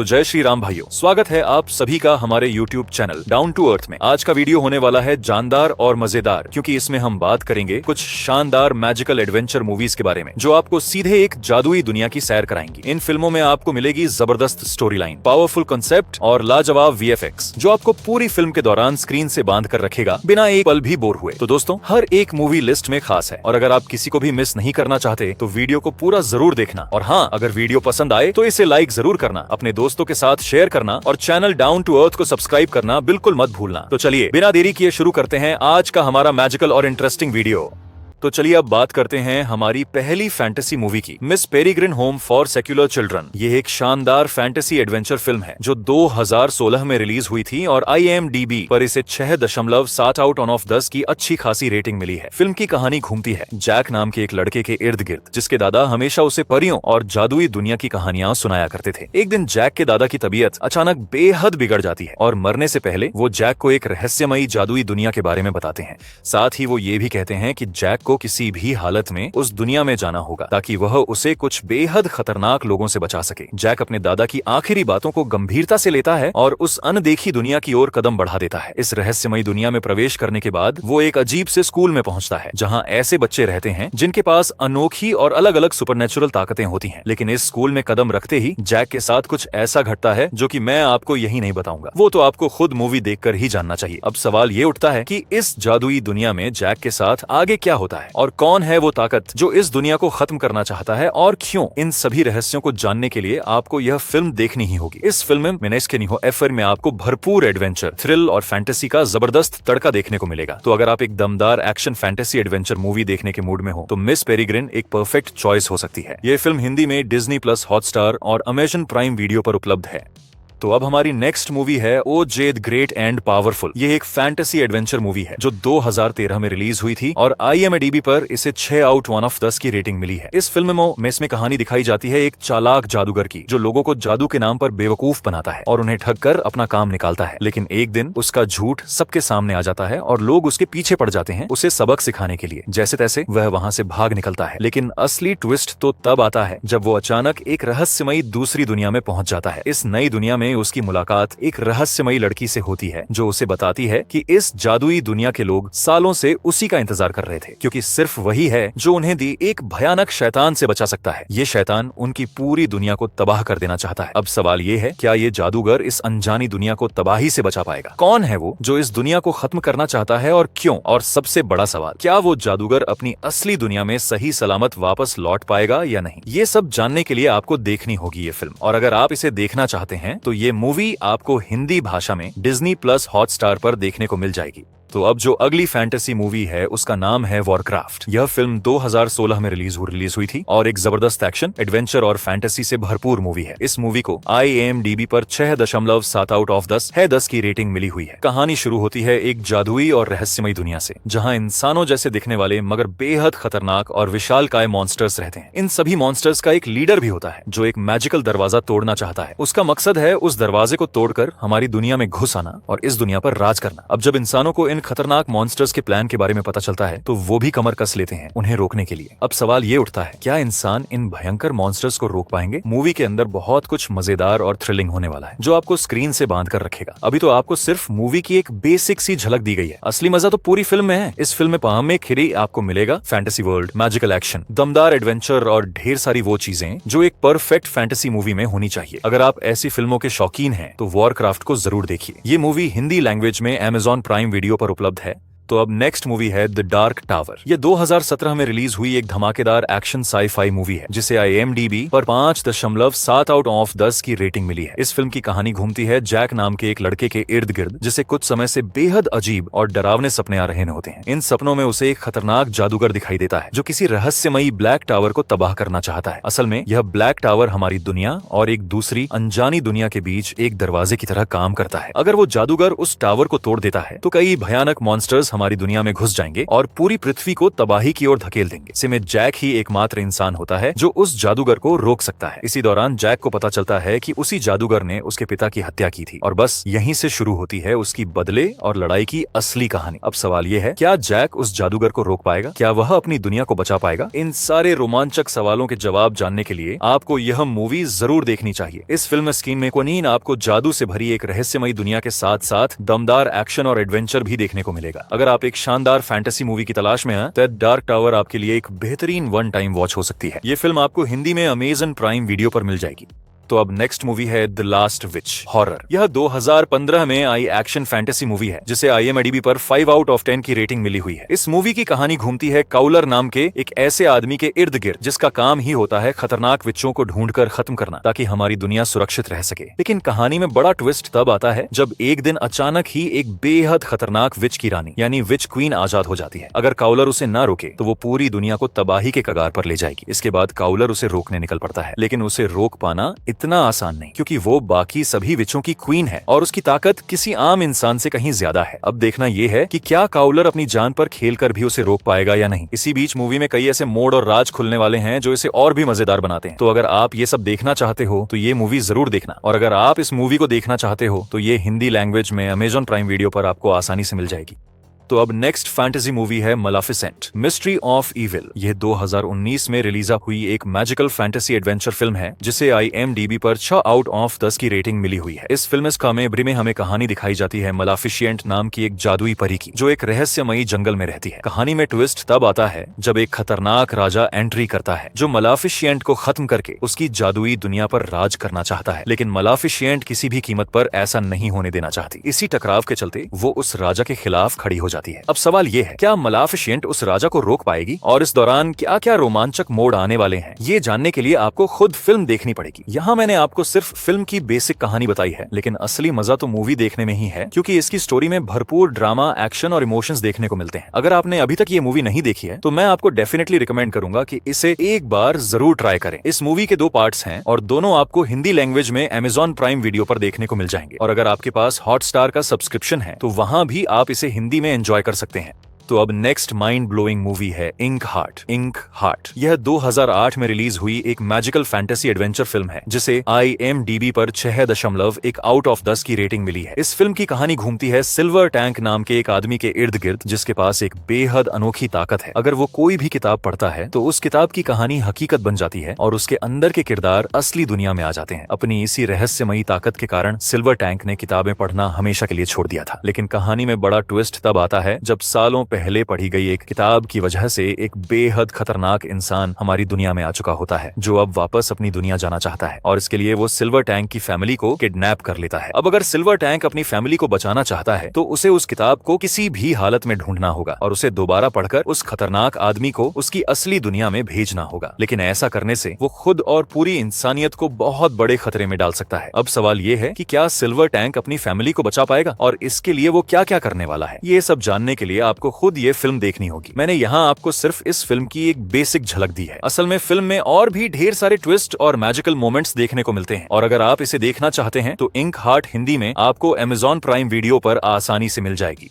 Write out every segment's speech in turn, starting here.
तो जय श्री राम भाइयों, स्वागत है आप सभी का हमारे YouTube channel down to earth में। आज का वीडियो होने वाला है जानदार और मजेदार, क्योंकि इसमें हम बात करेंगे कुछ शानदार मैजिकल एडवेंचर मूवीज के बारे में जो आपको सीधे एक जादुई दुनिया की सैर कराएंगी। इन फिल्मों में आपको मिलेगी जबरदस्त स्टोरी लाइन, पावरफुल कंसेप्ट और लाजवाब VFX जो आपको पूरी फिल्म के दौरान स्क्रीन से बांध कर रखेगा बिना एक पल भी बोर हुए। तो दोस्तों, हर एक मूवी लिस्ट में खास है और अगर आप किसी को भी मिस नहीं करना चाहते तो वीडियो को पूरा जरूर देखना। और हाँ, अगर वीडियो पसंद आए तो इसे लाइक जरूर करना, अपने दोस्तों के साथ शेयर करना और चैनल डाउन टू अर्थ को सब्सक्राइब करना बिल्कुल मत भूलना। तो चलिए बिना देरी किए शुरू करते हैं आज का हमारा मैजिकल और इंटरेस्टिंग वीडियो। तो चलिए अब बात करते हैं हमारी पहली फैंटेसी मूवी की, Miss Peregrine home for secular children. ये एक शानदार फैंटेसी एडवेंचर फिल्म है जो 2016 में रिलीज हुई थी और IMDb पर इसे 6.7 आउट ऑफ 10 की अच्छी खासी रेटिंग मिली है। फिल्म की कहानी घूमती है जैक नाम के एक लड़के के इर्द गिर्द, जिसके दादा हमेशा उसे परियों और जादुई दुनिया की कहानियां सुनाया करते थे। एक दिन जैक के दादा की तबीयत अचानक बेहद बिगड़ जाती है और मरने से पहले वो जैक को एक रहस्यमयी जादुई दुनिया के बारे में बताते हैं। साथ ही वो ये भी कहते हैं कि जैक को किसी भी हालत में उस दुनिया में जाना होगा ताकि वह उसे कुछ बेहद खतरनाक लोगों से बचा सके। जैक अपने दादा की आखिरी बातों को गंभीरता से लेता है और उस अनदेखी दुनिया की ओर कदम बढ़ा देता है। इस रहस्यमयी दुनिया में प्रवेश करने के बाद वो एक अजीब से स्कूल में पहुंचता है जहां ऐसे बच्चे रहते हैं जिनके पास अनोखी और अलग अलग सुपरनेचुरल ताकतें होती हैं। लेकिन इस स्कूल में कदम रखते ही जैक के साथ कुछ ऐसा घटता है जो कि मैं आपको यही नहीं बताऊंगा, वो तो आपको खुद मूवी देखकर ही जानना चाहिए। अब सवाल ये उठता है कि इस जादुई दुनिया में जैक के साथ आगे क्या होता है और कौन है वो ताकत जो इस दुनिया को खत्म करना चाहता है और क्यों। इन सभी रहस्यों को जानने के लिए आपको यह फिल्म देखनी ही होगी। इस फिल्म में एफर में आपको भरपूर एडवेंचर, थ्रिल और फैंटेसी का जबरदस्त तड़का देखने को मिलेगा। तो अगर आप एक दमदार एक्शन फैंटेसी एडवेंचर मूवी देखने के मूड में हो तो मिस पेरिग्रिन एक परफेक्ट चॉइस हो सकती है। यह फिल्म हिंदी में Disney+ हॉटस्टार और Amazon प्राइम वीडियो पर उपलब्ध है। तो अब हमारी नेक्स्ट मूवी है ओ जे द ग्रेट एंड पावरफुल। ये एक फैंटेसी एडवेंचर मूवी है जो 2013 में रिलीज हुई थी और IMDb पर इसे 6 आउट ऑफ 10 की रेटिंग मिली है। इस फिल्म में इसमें कहानी दिखाई जाती है एक चालाक जादूगर की जो लोगों को जादू के नाम पर बेवकूफ बनाता है और उन्हें ठग कर अपना काम निकालता है। लेकिन एक दिन उसका झूठ सबके सामने आ जाता है और लोग उसके पीछे पड़ जाते हैं उसे सबक सिखाने के लिए। जैसे तैसे वह वहां से भाग निकलता है, लेकिन असली ट्विस्ट तो तब आता है जब वो अचानक एक रहस्यमयी दूसरी दुनिया में पहुंच जाता है। इस नई दुनिया में उसकी मुलाकात एक रहस्यमयी लड़की से होती है जो उसे बताती है कि इस जादुई दुनिया के लोग सालों से उसी का इंतजार कर रहे थे, क्योंकि सिर्फ वही है जो उन्हें दी एक भयानक शैतान से बचा सकता है। ये शैतान उनकी पूरी दुनिया को तबाह कर देना चाहता है। अब सवाल ये है, क्या ये जादूगर इस अनजानी दुनिया को तबाही से बचा पाएगा? कौन है वो जो इस दुनिया को खत्म करना चाहता है और क्यों? और सबसे बड़ा सवाल, क्या वो जादूगर अपनी असली दुनिया में सही सलामत वापस लौट पाएगा या नहीं? ये सब जानने के लिए आपको देखनी होगी ये फिल्म। और अगर आप इसे देखना चाहते हैं तो ये मूवी आपको हिंदी भाषा में Disney+ हॉटस्टार पर देखने को मिल जाएगी। तो अब जो अगली फैंटेसी मूवी है उसका नाम है वॉरक्राफ्ट। यह फिल्म 2016 में रिलीज हुई थी और एक जबरदस्त एक्शन, एडवेंचर और फैंटेसी से भरपूर मूवी है। इस मूवी को IMDb पर 6.7 आउट ऑफ 10 की रेटिंग मिली हुई है। कहानी शुरू होती है एक जादुई और रहस्यमयी दुनिया से जहां इंसानों जैसे दिखने वाले मगर बेहद खतरनाक और विशालकाय मॉन्स्टर्स रहते हैं। इन सभी मॉन्स्टर्स का एक लीडर भी होता है जो एक मैजिकल दरवाजा तोड़ना चाहता है। उसका मकसद है उस दरवाजे को तोड़कर हमारी दुनिया में घुस आना और इस दुनिया पर राज करना। अब जब इंसानों को इन खतरनाक मॉन्स्टर्स के प्लान के बारे में पता चलता है तो वो भी कमर कस लेते हैं उन्हें रोकने के लिए। अब सवाल ये उठता है, क्या इंसान इन भयंकर मॉन्स्टर्स को रोक पाएंगे? मूवी के अंदर बहुत कुछ मजेदार और थ्रिलिंग होने वाला है जो आपको स्क्रीन से बांध कर रखेगा। अभी तो आपको सिर्फ मूवी की एक बेसिक सी झलक दी गई है, असली मजा तो पूरी फिल्म में है। इस फिल्म में पाम खिरी आपको मिलेगा फैंटेसी वर्ल्ड, मैजिकल एक्शन, दमदार एडवेंचर और ढेर सारी वो चीजें जो एक परफेक्ट फैंटेसी मूवी में होनी चाहिए। अगर आप ऐसी फिल्मों के शौकीन हैं तो वॉरक्राफ्ट को जरूर देखिए। ये मूवी हिंदी लैंग्वेज में Amazon प्राइम वीडियो पर उपलब्ध है। तो अब नेक्स्ट मूवी है द डार्क टावर। यह 2017 में रिलीज हुई एक धमाकेदार एक्शन साई-फाई मूवी है जिसे IMDb पर 5.7 आउट ऑफ 10 की रेटिंग मिली है। इस फिल्म की कहानी घूमती है जैक नाम के एक लड़के के इर्द गिर्द जिसे कुछ समय से बेहद अजीब और डरावने सपने आ रहे होते हैं। इन सपनों में उसे एक खतरनाक जादूगर दिखाई देता है जो किसी रहस्यमयी ब्लैक टावर को तबाह करना चाहता है। असल में यह ब्लैक टावर हमारी दुनिया और एक दूसरी अनजानी दुनिया के बीच एक दरवाजे की तरह काम करता है। अगर वो जादूगर उस टावर को तोड़ देता है तो कई भयानक मॉन्स्टर्स हमारी दुनिया में घुस जाएंगे और पूरी पृथ्वी को तबाही की ओर धकेल देंगे। ऐसे में जैक ही एकमात्र इंसान होता है जो उस जादूगर को रोक सकता है। इसी दौरान जैक को पता चलता है कि उसी जादूगर ने उसके पिता की हत्या की थी और बस यहीं से शुरू होती है उसकी बदले और लड़ाई की असली कहानी। अब सवाल ये है, क्या जैक उस जादूगर को रोक पाएगा? क्या वह अपनी दुनिया को बचा पाएगा? इन सारे रोमांचक सवालों के जवाब जानने के लिए आपको यह मूवी जरूर देखनी चाहिए। इस फिल्म स्क्रीन में क्वीन आपको जादू से भरी एक रहस्यमयी दुनिया के साथ साथ दमदार एक्शन और एडवेंचर भी देखने को मिलेगा। अगर आप एक शानदार फैंटेसी मूवी की तलाश में हैं, तो डार्क टावर आपके लिए एक बेहतरीन वन टाइम वॉच हो सकती है। ये फिल्म आपको हिंदी में अमेज़न प्राइम वीडियो पर मिल जाएगी। तो अब नेक्स्ट मूवी है द लास्ट विच हॉरर। यह 2015 में आई एक्शन फैंटेसी मूवी है जिसे IMDb पर 5 आउट ऑफ 10 की रेटिंग मिली हुई है। इस मूवी की कहानी घूमती है काउलर नाम के एक ऐसे आदमी के इर्द गिर्द जिसका काम ही होता है खतरनाक विचों को ढूंढकर खत्म करना ताकि हमारी दुनिया सुरक्षित रह सके। लेकिन कहानी में बड़ा ट्विस्ट तब आता है जब एक दिन अचानक ही एक बेहद खतरनाक विच की रानी यानी विच क्वीन आजाद हो जाती है। अगर काउलर उसे ना रोके तो वो पूरी दुनिया को तबाही के कगार पर ले जाएगी। इसके बाद काउलर उसे रोकने निकल पड़ता है, लेकिन उसे रोक पाना इतना आसान नहीं क्योंकि वो बाकी सभी विचों की क्वीन है और उसकी ताकत किसी आम इंसान से कहीं ज्यादा है। अब देखना ये है कि क्या काउलर अपनी जान पर खेलकर भी उसे रोक पाएगा या नहीं। इसी बीच मूवी में कई ऐसे मोड़ और राज खुलने वाले हैं जो इसे और भी मजेदार बनाते हैं। तो अगर आप ये सब देखना चाहते हो तो ये मूवी जरूर देखना, और अगर आप इस मूवी को देखना चाहते हो तो ये हिंदी लैंग्वेज में अमेज़न प्राइम वीडियो पर आपको आसानी से मिल जाएगी। तो अब नेक्स्ट फैंटेसी मूवी है मलेफिसेंट मिस्ट्री ऑफ इविल। यह 2019 में रिलीज हुई एक मैजिकल फैंटेसी एडवेंचर फिल्म है जिसे IMDb पर 6 आउट ऑफ 10 की रेटिंग मिली हुई है। इस फिल्म में हमें कहानी दिखाई जाती है मलेफिसेंट नाम की एक जादुई परी की जो एक रहस्यमयी जंगल में रहती है। कहानी में ट्विस्ट तब आता है जब एक खतरनाक राजा एंट्री करता है जो मलेफिसेंट को खत्म करके उसकी जादुई दुनिया पर राज करना चाहता है, लेकिन मलेफिसेंट किसी भी कीमत पर ऐसा नहीं होने देना चाहती। इसी टकराव के चलते वो उस राजा के खिलाफ खड़ी हो जाती है। अब सवाल ये है, क्या मलेफिसेंट उस राजा को रोक पाएगी और इस दौरान क्या क्या रोमांचक मोड़ आने वाले हैं? ये जानने के लिए आपको खुद फिल्म देखनी पड़ेगी। यहाँ मैंने आपको सिर्फ फिल्म की बेसिक कहानी बताई है, लेकिन असली मजा तो मूवी देखने में ही है क्योंकि इसकी स्टोरी में भरपूर ड्रामा, एक्शन और इमोशंस देखने को मिलते हैं। अगर आपने अभी तक ये मूवी नहीं देखी है तो मैं आपको डेफिनेटली रिकमेंड करूंगा कि इसे एक बार जरूर ट्राई करें। इस मूवी के 2 पार्ट्स हैं और दोनों आपको हिंदी लैंग्वेज में अमेज़न प्राइम वीडियो पर देखने को मिल जाएंगे, और अगर आपके पास हॉटस्टार का सब्सक्रिप्शन है तो वहां भी आप इसे हिंदी में एंजॉय कर सकते हैं। तो अब नेक्स्ट माइंड ब्लोइंग मूवी है इंक हार्ट। यह 2008 में रिलीज हुई एक मैजिकल फैंटेसी एडवेंचर फिल्म है जिसे IMDb पर 6.1 आउट ऑफ 10 की रेटिंग मिली है। इस फिल्म की कहानी घूमती है सिल्वर टैंक नाम के एक आदमी के इर्द गिर्द जिसके पास एक बेहद अनोखी ताकत है। अगर वो कोई भी किताब पढ़ता है तो उस किताब की कहानी हकीकत बन जाती है और उसके अंदर के किरदार असली दुनिया में आ जाते हैं। अपनी इसी रहस्यमयी ताकत के कारण सिल्वर टैंक ने किताबें पढ़ना हमेशा के लिए छोड़ दिया था, लेकिन कहानी में बड़ा ट्विस्ट तब आता है जब सालों पहले पढ़ी गई एक किताब की वजह से एक बेहद खतरनाक इंसान हमारी दुनिया में आ चुका होता है जो अब वापस अपनी दुनिया जाना चाहता है, और इसके लिए वो सिल्वर टैंक की फैमिली को किडनैप कर लेता है। अब अगर सिल्वर टैंक अपनी फैमिली को बचाना चाहता है तो उसे उस किताब को किसी भी हालत में ढूंढना होगा और उसे दोबारा पढ़कर उस खतरनाक आदमी को उसकी असली दुनिया में भेजना होगा। लेकिन ऐसा करने से वो खुद और पूरी इंसानियत को बहुत बड़े खतरे में डाल सकता है। अब सवाल ये है कि क्या सिल्वर टैंक अपनी फैमिली को बचा पाएगा और इसके लिए वो क्या क्या करने वाला है। ये सब जानने के लिए आपको खुद ये फिल्म देखनी होगी। मैंने यहाँ आपको सिर्फ इस फिल्म की एक बेसिक झलक दी है। असल में फिल्म में और भी ढेर सारे ट्विस्ट और मैजिकल मोमेंट्स देखने को मिलते हैं, और अगर आप इसे देखना चाहते हैं तो इंक हार्ट हिंदी में आपको अमेज़न प्राइम वीडियो पर आसानी से मिल जाएगी।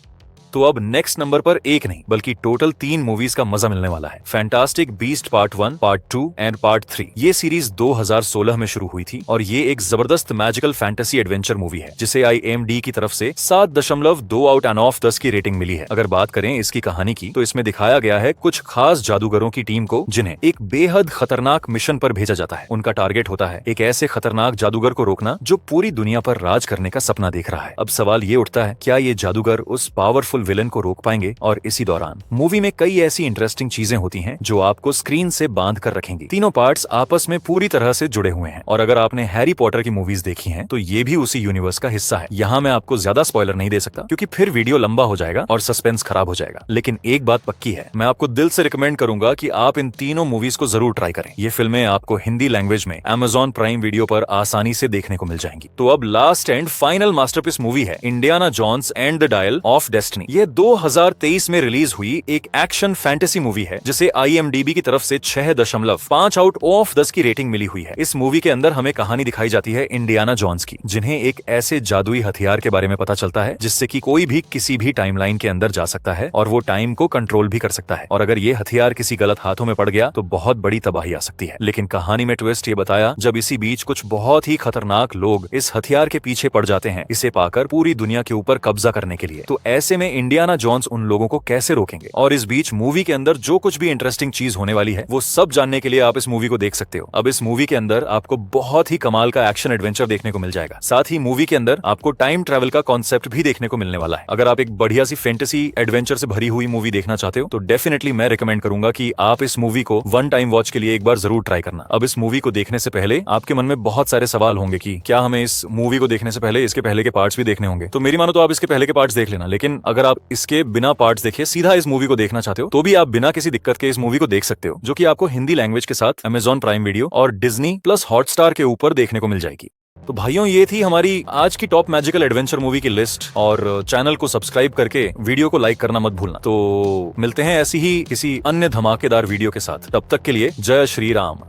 तो अब नेक्स्ट नंबर पर एक नहीं बल्कि टोटल 3 मूवीज का मजा मिलने वाला है। Fantastic beast part 1, part 2 and part 3। ये सीरीज 2016 में शुरू हुई थी और ये एक जबरदस्त मैजिकल फैंटेसी एडवेंचर मूवी है जिसे IMDb की तरफ से 7.2 आउट ऑफ 10 की रेटिंग मिली है। अगर बात करें इसकी कहानी की तो इसमें दिखाया गया है कुछ खास जादूगरों की टीम को जिन्हें एक बेहद खतरनाक मिशन पर भेजा जाता है। उनका टारगेट होता है एक ऐसे खतरनाक जादूगर को रोकना जो पूरी दुनिया पर राज करने का सपना देख रहा है। अब सवाल ये उठता है, क्या ये जादूगर उस पावरफुल विलन को रोक पाएंगे? और इसी दौरान मूवी में कई ऐसी इंटरेस्टिंग चीजें होती हैं जो आपको स्क्रीन से बांध कर रखेंगी। तीनों पार्ट्स आपस में पूरी तरह से जुड़े हुए हैं, और अगर आपने हैरी पॉटर की मूवीज देखी हैं तो ये भी उसी यूनिवर्स का हिस्सा है। यहाँ मैं आपको ज्यादा स्पॉइलर नहीं दे सकता क्योंकि फिर वीडियो लंबा हो जाएगा और सस्पेंस खराब हो जाएगा, लेकिन एक बात पक्की है, मैं आपको दिल से रिकमेंड करूंगा कि आप इन तीनों मूवीज को जरूर ट्राई करें। ये फिल्में आपको हिंदी लैंग्वेज में अमेज़न प्राइम वीडियो पर आसानी से देखने को मिल जाएंगी। तो अब last and final masterpiece movie है Indiana Jones and the Dial of Destiny. ये 2023 में रिलीज हुई एक एक्शन फैंटेसी मूवी है जिसे IMDb की तरफ से 6.5 आउट ऑफ 10 की रेटिंग मिली हुई है। इस मूवी के अंदर हमें कहानी दिखाई जाती है इंडियाना जॉन्स की, जिन्हें एक ऐसे जादुई हथियार के बारे में पता चलता है जिससे कि कोई भी किसी भी टाइमलाइन के अंदर जा सकता है और वो टाइम को कंट्रोल भी कर सकता है, और अगर ये हथियार किसी गलत हाथों में पड़ गया तो बहुत बड़ी तबाही आ सकती है। लेकिन कहानी में ट्विस्ट ये बताया जब इसी बीच कुछ बहुत ही खतरनाक लोग इस हथियार के पीछे पड़ जाते हैं इसे पाकर पूरी दुनिया के ऊपर कब्जा करने के लिए। तो ऐसे में इंडियाना जॉन्स उन लोगों को कैसे रोकेंगे, और इस बीच मूवी के अंदर जो कुछ भी इंटरेस्टिंग चीज होने वाली है वो सब जानने के लिए आप इस मूवी को देख सकते हो। अब इस मूवी के अंदर आपको बहुत ही कमाल का एक्शन एडवेंचर देखने को मिल जाएगा। साथ ही मूवी के अंदर आपको टाइम ट्रैवल का कॉन्सेप्ट भी देखने को मिलने वाला है। अगर आप एक बढ़िया सी फैंटेसी एडवेंचर से भरी हुई मूवी देखना चाहते हो तो डेफिनेटली मैं रिकमेंड करूंगा कि आप इस मूवी को वन टाइम वॉच के लिए एक बार जरूर ट्राई करना। अब इस मूवी को देखने से पहले आपके मन में बहुत सारे सवाल होंगे कि क्या हमें इस मूवी को देखने से पहले इसके पहले के पार्ट्स भी देखने होंगे। तो मेरी मानो तो आप इसके पहले के पार्ट्स देख लेना, लेकिन अगर आप इसके बिना पार्ट्स देखे सीधा इस मूवी को देखना चाहते हो तो भी आप बिना किसी दिक्कत के इस मूवी को देख सकते हो, जो कि आपको हिंदी लैंग्वेज के साथ Amazon प्राइम वीडियो और डिज्नी प्लस हॉटस्टार के ऊपर देखने को मिल जाएगी। तो भाइयों, ये थी हमारी आज की टॉप मैजिकल एडवेंचर मूवी की लिस्ट, और चैनल को सब्सक्राइब करके वीडियो को लाइक करना मत भूलना। तो मिलते हैं ऐसी ही किसी अन्य धमाकेदार वीडियो के साथ, तब तक के लिए जय श्री राम।